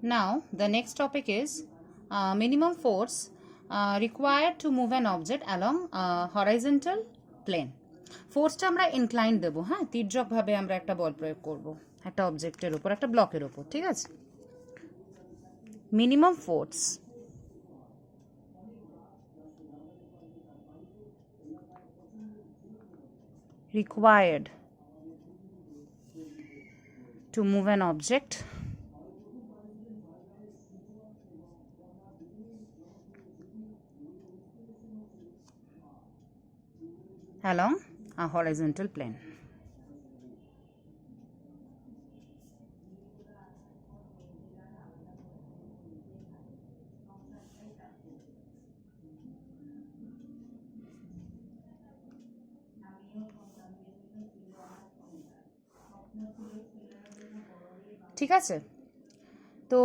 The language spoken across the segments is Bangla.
Now, the next topic is minimum force required to move an object along horizontal plane. ফোর্সটা আমরা ইনক্লাইন দেবো, হ্যাঁ, তির্যকভাবে আমরা একটা বল প্রয়োগ করব একটা অবজেক্টের উপর, একটা ব্লকের উপর, ঠিক আছে? Minimum force required to move an object along a horizontal plane. ঠিক আছে, তো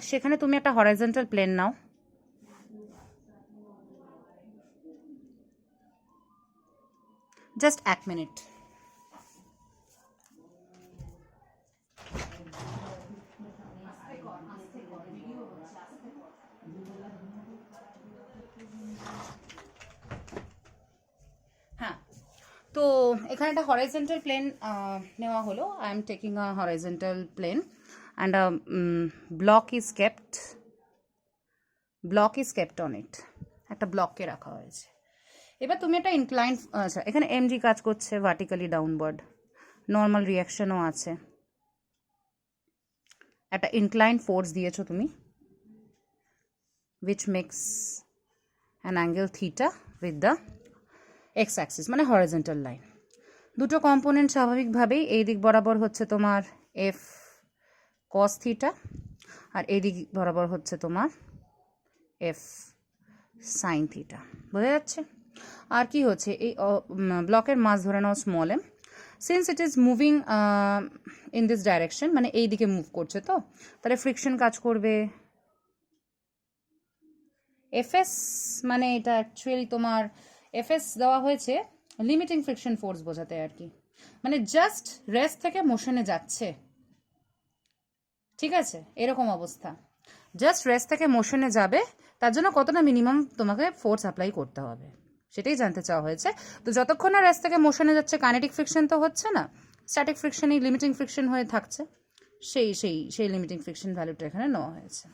সেখানে তুমি একটা হরাইজন্টাল প্লেন নাও। Just 1 minute. হ্যাঁ, তো এখানে একটা হরাইজন্টাল প্লেন নেওয়া হলো। I am taking a horizontal plane and block is kept on it. একটা ব্লককে রাখা হয়েছে। এবার তুমি একটা ইনক্লাইন, আচ্ছা, এখানে এমজি কাজ করছে ভার্টিক্যালি ডাউনওয়ার্ড, নর্মাল রিয়াকশনও আছে, একটা ইনক্লাইন ফোর্স দিয়েছো তুমি, which makes an angle theta with the x axis, মানে হরাইজন্টাল লাইন। দুটো কম্পোনেন্ট স্বাভাবিকভাবেই এই দিক বরাবর হচ্ছে তোমার এফ কস থিটা, আর এই দিক বরাবর হচ্ছে তোমার এফ সাইন থিটা। বোঝা যাচ্ছে? আর কি হচ্ছে, এই ব্লকের মাস ধরে নাও small m, since it is moving in this direction, মানে এই দিকে মুভ করছে, তো তাহলে ফ্রিকশন কাজ করবে এফএস, মানে এটা অ্যাকচুয়ালি তোমার এফএস দেওয়া হয়েছে লিমিটিং ফ্রিকশন ফোর্স বোঝাতে আর কি, মানে জাস্ট রেস্ট থেকে মোশনে যাচ্ছে, ঠিক আছে? এরকম অবস্থা, জাস্ট রেস্ট থেকে মোশনে যাবে, তার জন্য কতটা মিনিমাম তোমাকে ফোর্স অ্যাপ্লাই করতে হবে সেটাই জানতে চাওয়া হয়েছে। তো যতক্ষণ না রেস্ট থেকে মোশনে যাচ্ছে, কাইনেটিক ফ্রিকশন তো হচ্ছে না, স্ট্যাটিক ফ্রিকশনই লিমিটিং ফ্রিকশন হয়ে থাকছে, সেই লিমিটিং ফ্রিকশন ভ্যালুটা এখানে নেওয়া হয়েছে।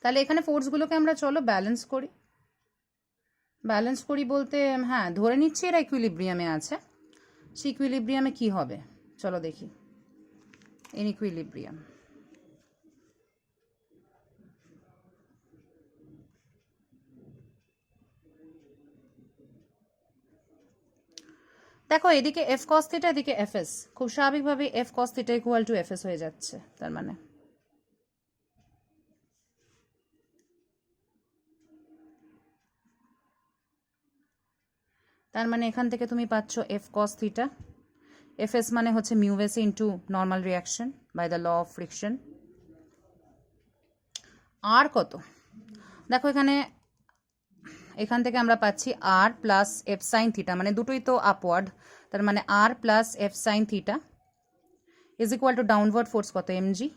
তাহলে এখানে ফোর্সগুলোকে আমরা চলো ব্যালেন্স করি বলতে, হ্যাঁ, ধরে নিচ্ছি এরা ইকুইলিব্রিয়ামে আছে। সেই ইকুইলিব্রিয়ামে কি হবে চলো দেখি। ইন ইকুইলিব্রিয়াম, দেখো এদিকে এফ কস থিটা, এদিকে এফ এস, খুব স্বাভাবিকভাবে F cos theta equal to F S হয়ে যাচ্ছে। তার মানে এখান থেকে তুমি পাচ্ছ F cos theta, F S মানে হচ্ছে mu S into normal reaction by the law of friction. আর কত দেখো এখান থেকে আমরা পাচ্ছি আর প্লাস এফ সাইন থিটা, মানে দুটোই তো আপওয়ার্ড, তার মানে আর plus F sine theta is equal two downward force কত, এমজি।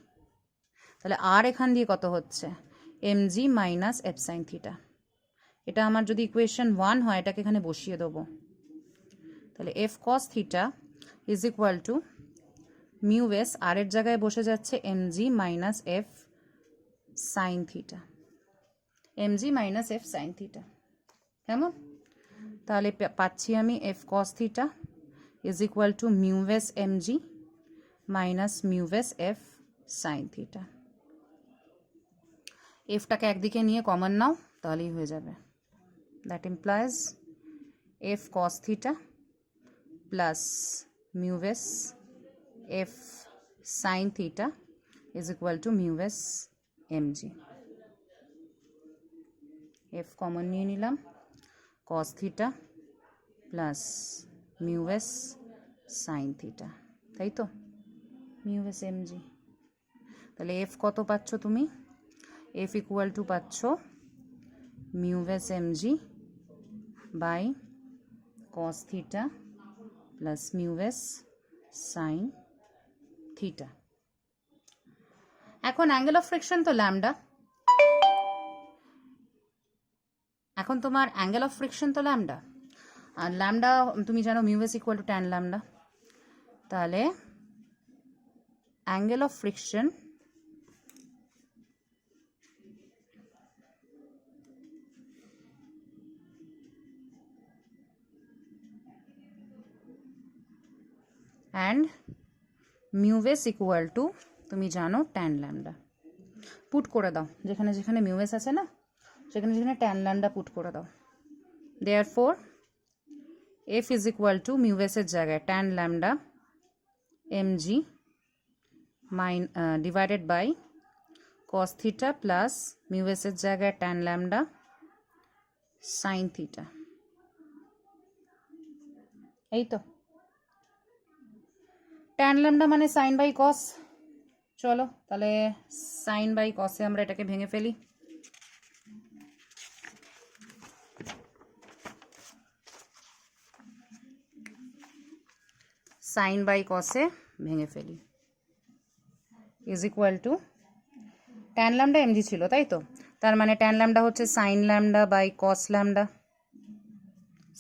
তাহলে আর এখান দিয়ে কত হচ্ছে, MG minus F sine theta. এটা আমার যদি ইকুয়েশন 1 হয়, এটাকে এখানে বসিয়ে দেবো। তাহলে F cos theta is equal to mu S, আর এর জায়গায় বসে যাচ্ছে MG minus F sine theta, MG minus F sine theta. কেমন? তাহলে পাচ্ছি আমি F cos theta is equal to mu S MG minus mu S F sine theta. এফটাকে একদিকে নিয়ে কমন নাও, তাহলেই হয়ে যাবে। That implies F cos theta plus mu S F sine theta is equal to mu S MG. F common নিয়ে নিলাম, cos theta plus mu S sine theta, তাই তো, মিউ এস এমজি। তাহলে এফ কত পাচ্ছ তুমি, এফ ইকুয়াল টু পাচ্ছ mu S MG by cos theta plus mu S sine theta. এখন অ্যাঙ্গেল অফ ফ্রিকশন তো ল্যামডা, এখন তোমার অ্যাঙ্গেল অফ ফ্রিকশন তো ল্যামডা, আর ল্যামডা তুমি জানো mu S equal to tan lambda. তাহলে angle of friction and mu S equal to তুমি জানো ট্যান ল্যামডা। পুট করে দাও, যেখানে যেখানে মিউ এস আছে না সেখানে যেখানে ট্যান ল্যামডা পুট করে দাও। Therefore F is equal to mu এসের জায়গায় tan lambda M G divided by cos theta plus mu এসের জায়গায় ট্যান ল্যামডা সাইন থিটা। এই তো ট্যান ল্যামডা মানে সাইন বাই কস। চলো তাহলে সাইন বাই কসে আমরা এটাকে ভেঙে ফেলি। সাইন বাই কসে ভেঙে ফেলি is equal to tan lambda MG ছিল, তাই তো? তার মানে ট্যান ল্যামডা হচ্ছে sine lambda by cos lambda,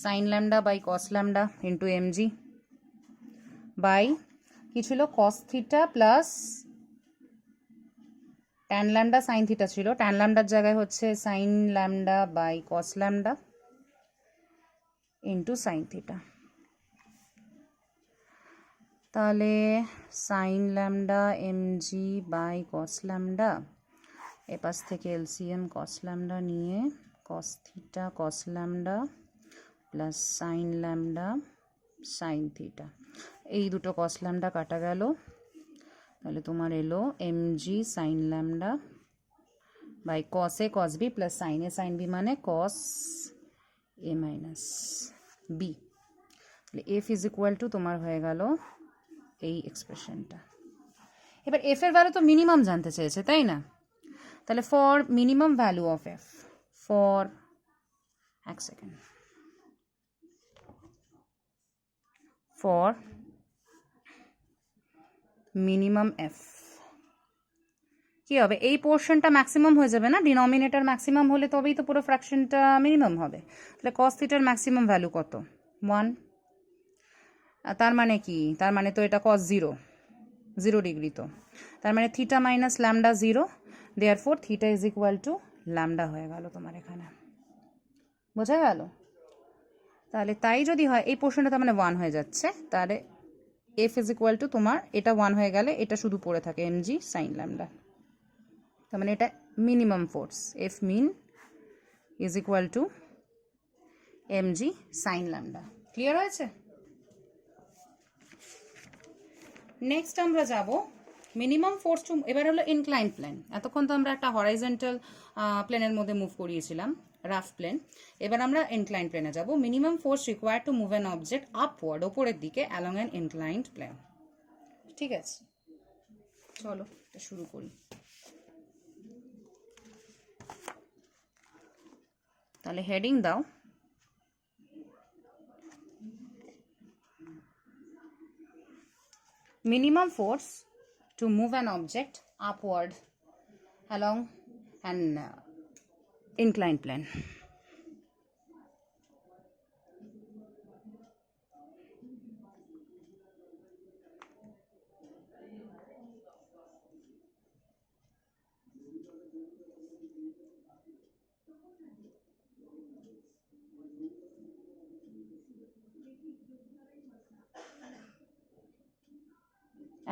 sine lambda by cos lambda into MG by কি ছিল cos theta plus tan lambda sine theta ছিল, ট্যান ল্যামডার জায়গায় হচ্ছে sine lambda by cos lambda into sine theta. তাহলে sine lambda MG by cos lambda, এপাশ থেকে এলসিএম কস ল্যামডা নিয়ে cos theta cos lambda plus sine lambda sine theta, এই দুটো কস ল্যামডা কাটা গেল। তাহলে তোমার এলো MG sine lambda by cos A cos B plus sine A sine B মানে কস এ মাইনাস বি। তাহলে এফ ইজ ইকুয়াল টু তোমার হয়ে গেল এই এক্সপ্রেশনটা। এবার এফ এর ভ্যালু তো মিনিমাম জানতে চেয়েছে, তাই না? তাহলে for minimum value of F, for এক সেকেন্ড, ফর মিনিমাম এফ কী হবে? এই পোর্শনটা ম্যাক্সিমাম হয়ে যাবে না, ডিনোমিনেটর ম্যাক্সিমাম হলে তবেই তো পুরো ফ্র্যাকশনটা মিনিমাম হবে। তাহলে কস থিটার ম্যাক্সিমাম ভ্যালু কত? 1। তার মানে কি? তার মানে তো এটা কস 0 ডিগ্রি, তো তার মানে theta minus lambda 0, therefore theta is equal to lambda হয়ে গেল তোমার এখানে। বোঝা গেল? তাহলে তাই যদি হয় এই পোর্শনটা তার মানে 1 হয়ে যাচ্ছে, তাহলে এফ ইজ ইকুয়াল টু তোমার এটা 1 হয়ে গেলে এটা শুধু পড়ে থাকে এমজি সাইন ল্যামডা। তার মানে এটা minimum force, F min is equal to MG sine lambda. Clear হয়েছে? নেক্সট আমরা যাব মিনিমাম ফোর্স টু, এবার হলো ইনক্লাইন প্লেন। এতক্ষণ তো আমরা একটা হরাইজন্টাল প্লেনের মধ্যে মুভ করিয়েছিলাম, রাফ প্লেন। এবার আমরা ইনক্লাইন প্লেনে যাব। Minimum force required to move an object upward, ওপরের দিকে অ্যালং অ্যান ইনক্লাইন্ড প্লেন। ঠিক আছে, চলো এটা শুরু করি। তাহলে হেডিং দাও minimum force to move an object upward along an inclined plane.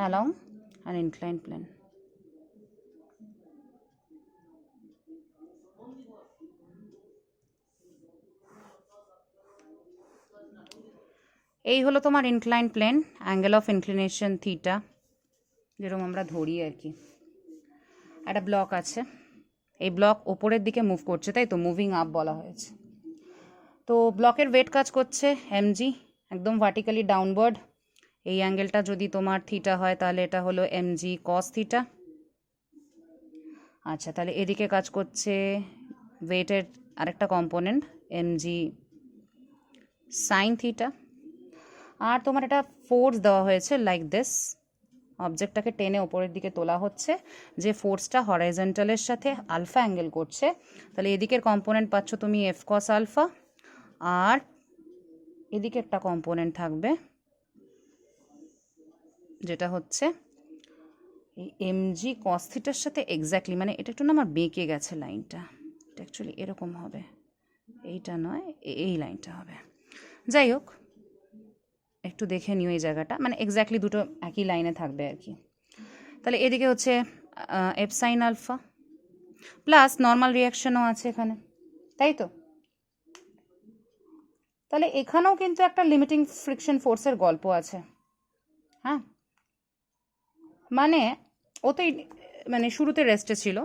Along an inclined plane. এই হলো তোমার incline plane, angle of inclination theta, যেরকম আমরা ধরি আর কি। একটা ব্লক আছে, এই ব্লক ওপরের দিকে মুভ করছে, তাই তো মুভিং আপ বলা হয়েছে। তো ব্লকের ওয়েট কাজ করছে এমজি, একদম ভার্টিক্যালি ডাউনওয়ার্ড। এই অ্যাঙ্গেলটা যদি তোমার থিটা হয় তাহলে এটা হলো এমজি কস থিটা। আচ্ছা, তাহলে এদিকে কাজ করছে ওয়েটের আরেকটা কম্পোনেন্ট এমজি সাইন থিটা। আর তোমার এটা ফোর্স দেওয়া হয়েছে লাইক দিস, অবজেক্টটাকে টেনে ওপরের দিকে তোলা হচ্ছে, যে ফোর্সটা হরাইজন্টালের সাথে আলফা অ্যাঙ্গেল করছে। তাহলে এদিকের কম্পোনেন্ট পাচ্ছ তুমি এফ কস আলফা, আর এদিকে একটা কম্পোনেন্ট থাকবে যেটা হচ্ছে এই এমজি কস থিটার সাথে এক্স্যাক্টলি, মানে এটা একটু না আমার বেঁকে গেছে লাইনটা, এটা অ্যাকচুয়ালি এরকম হবে, এইটা নয়, এই লাইনটা হবে। যাই হোক, একটু দেখে নিও এই জায়গাটা, মানে এক্স্যাক্টলি দুটো একই লাইনে থাকবে আর কি। তাহলে এদিকে হচ্ছে F sine alpha plus normal রিয়াকশনও আছে এখানে, তাই তো? তাহলে এখানেও কিন্তু একটা লিমিটিং ফ্রিকশন ফোর্সের গল্প আছে। হ্যাঁ, মানে ও তো মানে শুরুতে রেস্টে ছিল।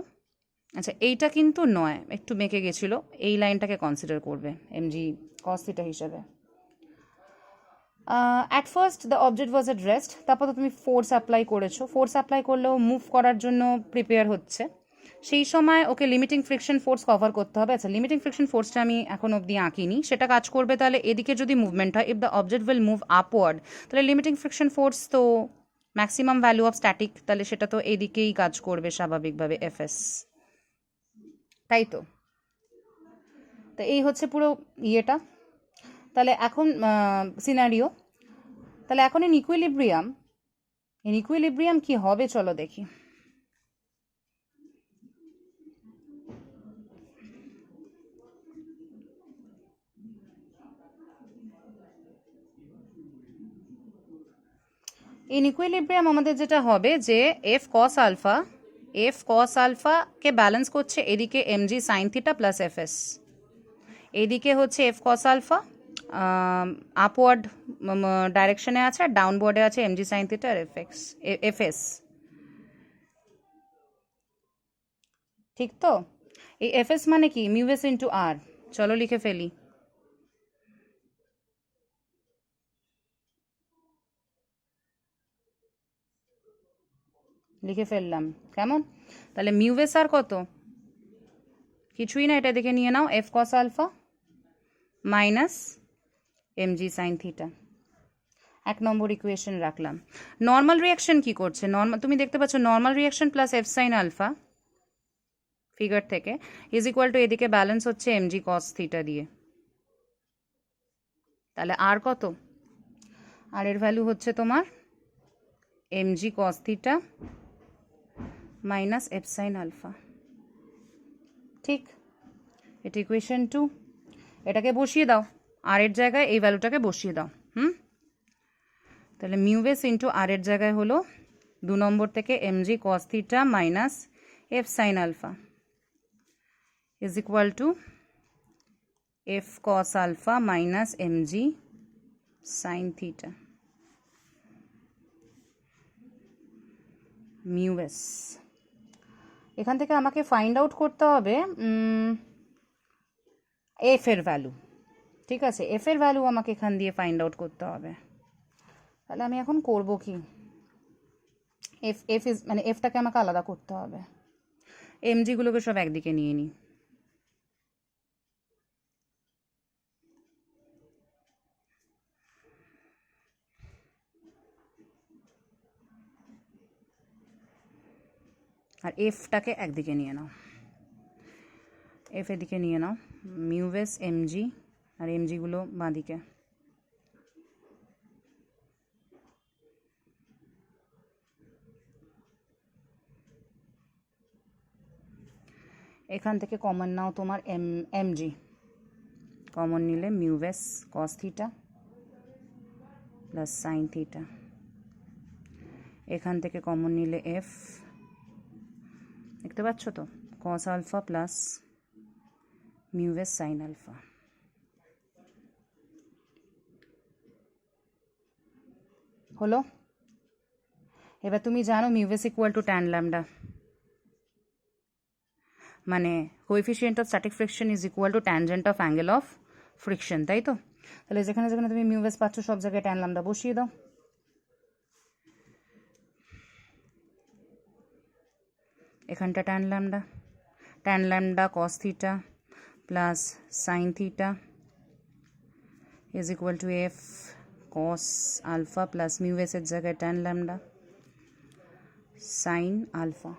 আচ্ছা, এইটা কিন্তু নয়, একটু বেঁকে গেছিলো, এই লাইনটাকে কনসিডার করবে এমজি কস থিটা হিসাবে। At first the object was at rest, তারপর তো তুমি ফোর্স অ্যাপ্লাই করেছো, ফোর্স অ্যাপ্লাই করলেও মুভ করার জন্য প্রিপেয়ার হচ্ছে, সেই সময় ওকে লিমিটিং ফ্রিকশন ফোর্স কভার করতে হবে। আচ্ছা, লিমিটিং ফ্রিকশন ফোর্সটা আমি এখন অবধি আঁকিনি, সেটা কাজ করবে তাহলে এদিকে যদি মুভমেন্ট হয়, if the object will move upward, তাহলে লিমিটিং ফ্রিকশন ফোর্স তো ম্যাক্সিমাম ভ্যালু অফ স্ট্যাটিক, তাহলে সেটা তো এদিকেই কাজ করবে স্বাভাবিকভাবে, এফএস, তাই তো? তো এই হচ্ছে পুরো ইয়েটা। তাহলে এখন সিনারিও, তাহলে এখন ইন ইকুইলিব্রিয়াম কি হবে চলো দেখি। ইন ইকুইলিব্রিয়াম আমাদের যেটা হবে যে এফ কস আলফাকে ব্যালেন্স করছে এদিকে MG sine theta plus FS, এদিকে হচ্ছে এফ কস আলফা আপওয়ার্ড ডাইরেকশনে আছে, আর ডাউনওয়ার্ডে আছে এমজি সাইন থিটা আর এফএস, ঠিক তো? এই এফএস মানে কি, মিউএস ইন্টু আর, চলো লিখে ফেলি। লিখে ফেললাম, কেমন? তাহলে মিউএস আর কত, কিছুই না, এটা দেখে নিয়ে নাও, F cos alpha minus MG sine theta, 1 number equation রাখলাম। নর্মাল রিয়াকশন কি করছে, তুমি দেখতে পাচ্ছ normal reaction plus F sine alpha figure থেকে ইজ ইকুয়াল টু এদিকে ব্যালেন্স হচ্ছে এমজি কস থিটা দিয়ে। তাহলে আর কত, আর এর ভ্যালু হচ্ছে তোমার MG cos theta minus F sine alpha, ঠিক? এটা ইকুয়েশন 2, এটাকে বসিয়ে দাও, আর এর জায়গায় এই ভ্যালুটাকে বসিয়ে দাও। তাহলে মিউএস ইন্টু আর এর জায়গায় হলো 2 নম্বর থেকে MG cos theta minus F sine alpha is equal to F cos alpha minus MG sine theta mu s. এখান থেকে আমাকে ফাইন্ড আউট করতে হবে এফ এর ভ্যালু, ঠিক আছে? এফ এর ভ্যালু আমাকে এখান দিয়ে ফাইন্ড আউট করতে হবে। তাহলে আমি এখন করব কি, এফ মানে এফটাকে আমাকে আলাদা করতে হবে, এমজিগুলোকে সব একদিকে নিয়ে নিই। আর এফটাকে একদিকে নিয়ে নাও, এফ এদিকে নিয়ে নাও, মিউএস এমজি, আর এমজিগুলো বাঁদিকে। এখান থেকে কমন নাও তোমার এমজি, কমন নিলে mu S cos theta plus sine theta, এখান থেকে কমন নিলে এফ, দেখতে পাচ্ছ তো, cos alpha plus mu S sine alpha. হলো? এবার তুমি জানো mu S equal to tan lambda, মানে coefficient of static friction is equal to tangent of angle of friction, তাই তো? তাহলে যেখানে যেখানে তুমি মিউএস পাচ্ছ সব জায়গায় ট্যান ল্যামডা বসিয়ে দাও। এখানটা tan lambda cos theta plus sine theta is equal to F cos alpha plus mu s এর জায়গায় ট্যান ল্যামডা সাইন আলফা।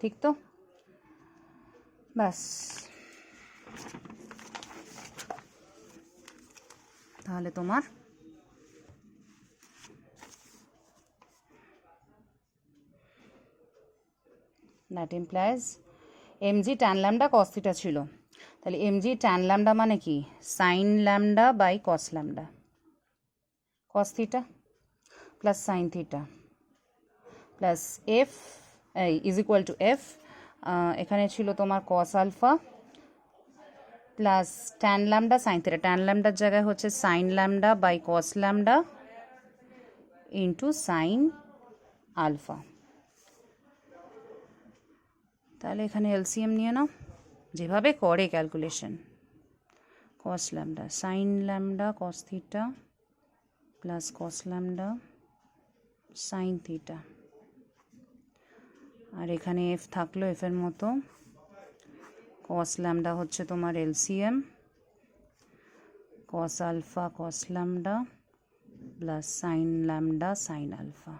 ঠিক তো? ব্যাস, তাহলে তোমার that implies mg tan lambda cos theta ছিল, তাহলে mg tan ল্যামডা মানে কি sine lambda by cos lambda, cos theta plus sine theta plus F is equal to F, এখানে ছিল তোমার cos alpha plus tan lambda sine theta, tan ল্যামডার জায়গায় হচ্ছে sine lambda by cos lambda into sine alpha. তাহলে এখানে এলসিএম নিয়ে নাও, যেভাবে করে calculation, cos lambda sine lambda cos theta plus cos lambda sine theta, আর এখানে এফ থাকলো এফের মতো, cos ল্যামডা হচ্ছে তোমার LCM, cos alpha cos lambda plus sine lambda sine alpha.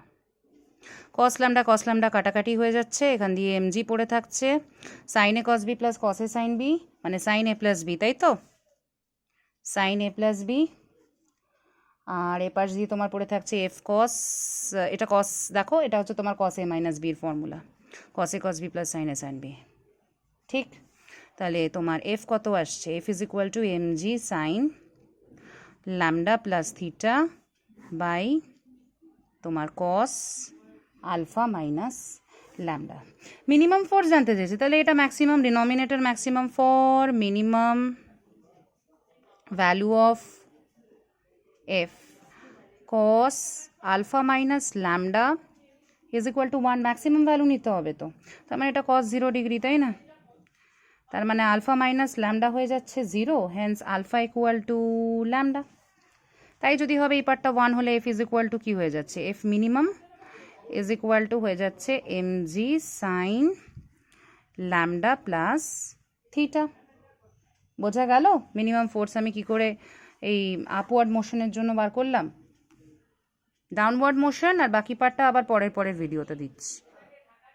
cos lambda কাটাকাটি হয়ে যাচ্ছে, এখান দিয়ে এমজি পড়ে থাকছে, sine A cos B plus cos A sine B মানে সাইন এ প্লাস বি, তাই তো সাইন এ প্লাস বি, আর এ পাশ দিয়ে তোমার পড়ে থাকছে এফ cos, এটা cos দেখো এটা হচ্ছে তোমার cos এ মাইনাস বির formula, cos A cos B plus sine A sine B. ঠিক, তাহলে তোমার এফ কত আসছে, F is equal to mg sine lambda plus theta by তোমার cos alpha minus lambda. Minimum force জানতে চেয়েছে, তাহলে এটা maximum denominator maximum for minimum value of F cos alpha minus lambda is equal to 1, maximum value নিতে হবে তো, তার মানে এটা cos 0 ডিগ্রি, তাই না? তার মানে আলফা মাইনাস ল্যামডা হয়ে যাচ্ছে 0, hence alpha equal to lambda. তাই যদি হবে এই পার্টটা 1 হলে এফ ইজ ইকুয়াল টু কী হয়ে যাচ্ছে, F minimum is equal to হয়ে যাচ্ছে mg sine lambda plus theta. বোঝা গেল মিনিমাম ফোর্স আমি কি করে এই আপওয়ার্ড মোশনের জন্য বার করলাম, ডাউনওয়ার্ড মোশন, আর বাকি পার্টটা আবার পরের ভিডিওতে দিচ্ছি।